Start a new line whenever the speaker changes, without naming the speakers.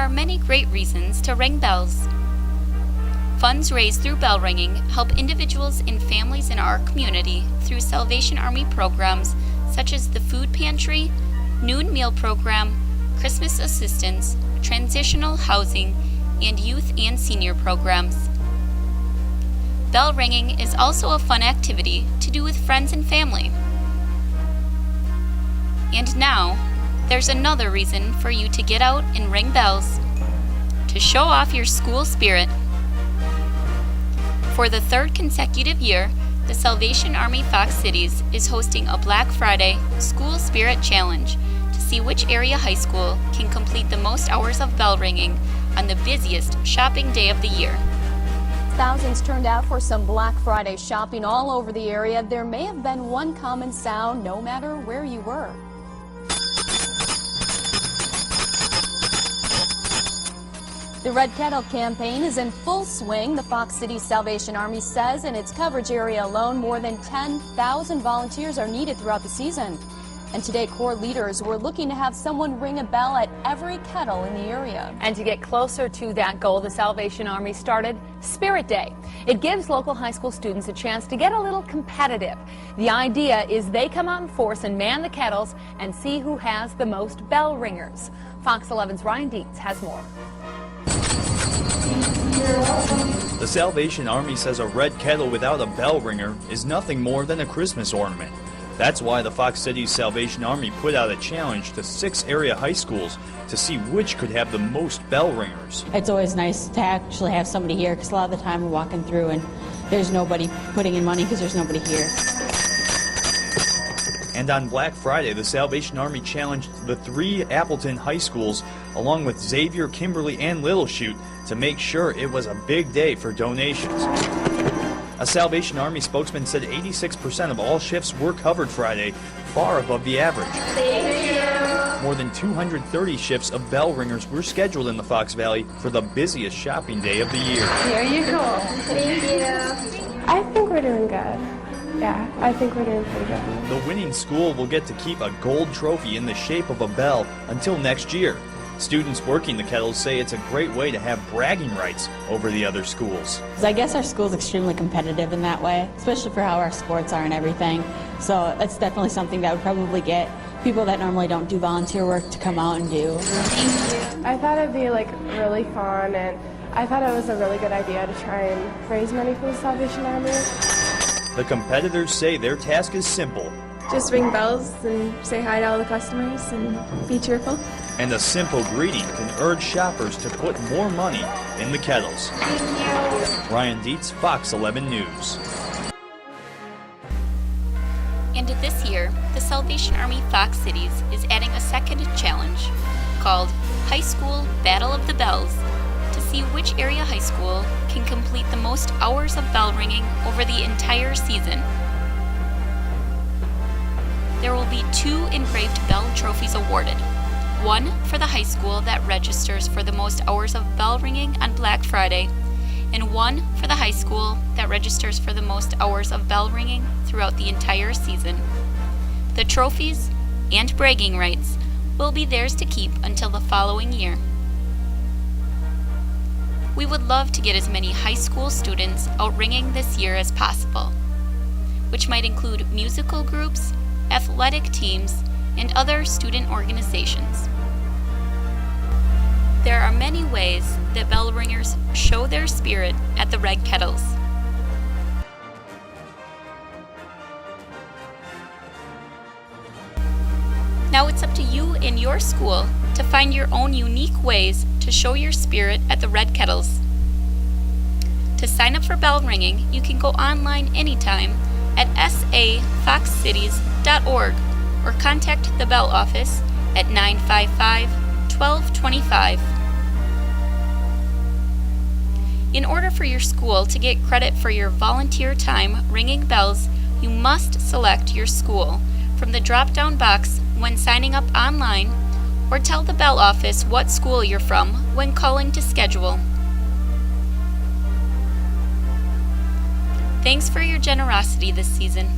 are many great reasons to ring bells. Funds raised through bell ringing help individuals and families in our community through Salvation Army programs such as the Food Pantry, Noon Meal Program, Christmas Assistance, Transitional Housing, and Youth and Senior programs. Bell ringing is also a fun activity to do with friends and family. And now, there's another reason for you to get out and ring bells, to show off your school spirit. For the third consecutive year, the Salvation Army Fox Cities is hosting a Black Friday School Spirit Challenge to see which area high school can complete the most hours of bell ringing on the busiest shopping day of the year.
Thousands turned out for some Black Friday shopping all over the area. There may have been one common sound no matter where you were. The Red Kettle campaign is in full swing, the Fox City Salvation Army says. In its coverage area alone, more than 10,000 volunteers are needed throughout the season. And today, Corps leaders were looking to have someone ring a bell at every kettle in the area.
And to get closer to that goal, the Salvation Army started Spirit Day. It gives local high school students a chance to get a little competitive. The idea is they come out in force and man the kettles and see who has the most bell ringers. Fox 11's Ryan Dietz has more.
The Salvation Army says a red kettle without a bell ringer is nothing more than a Christmas ornament. That's why the Fox City Salvation Army put out a challenge to 6 area high schools to see which could have the most bell ringers.
It's always nice to actually have somebody here because a lot of the time we're walking through and there's nobody putting in money because there's nobody here.
And on Black Friday, the Salvation Army challenged the 3 Appleton high schools, along with Xavier, Kimberly, and Little Chute, to make sure it was a big day for donations. A Salvation Army spokesman said 86% of all shifts were covered Friday, far above the average.
Thank you.
More than 230 shifts of bell ringers were scheduled in the Fox Valley for the busiest shopping day of the year.
Here you go. Thank you.
I think we're doing good. Yeah, I think we're doing pretty good.
The winning school will get to keep a gold trophy in the shape of a bell until next year. Students working the kettles say it's a great way to have bragging rights over the other schools.
I guess our school's extremely competitive in that way, especially for how our sports are and everything. So it's definitely something that would probably get people that normally don't do volunteer work to come out and do.
Thank you.
I thought it'd be really fun, and I thought it was a really good idea to try and raise money for the Salvation Army.
The competitors say their task is simple.
Just ring bells and say hi to all the customers and be cheerful.
And a simple greeting can urge shoppers to put more money in the kettles.
Thank you.
Ryan Dietz, Fox 11 News.
And this year, the Salvation Army Fox Cities is adding a second challenge called High School Battle of the Bells to see which area high school can complete the most hours of bell ringing over the entire season. There will be 2 engraved bell trophies awarded. One for the high school that registers for the most hours of bell ringing on Black Friday, and one for the high school that registers for the most hours of bell ringing throughout the entire season. The trophies and bragging rights will be theirs to keep until the following year. We would love to get as many high school students out ringing this year as possible, which might include musical groups, athletic teams, and other student organizations. There are many ways that bell ringers show their spirit at the Red Kettles. Now it's up to you and your school to find your own unique ways to show your spirit at the Red Kettles. To sign up for bell ringing, you can go online anytime at safoxcities.org or contact the bell office at 955-1225. In order for your school to get credit for your volunteer time ringing bells, you must select your school from the drop-down box when signing up online, or tell the bell office what school you're from when calling to schedule. Thanks for your generosity this season.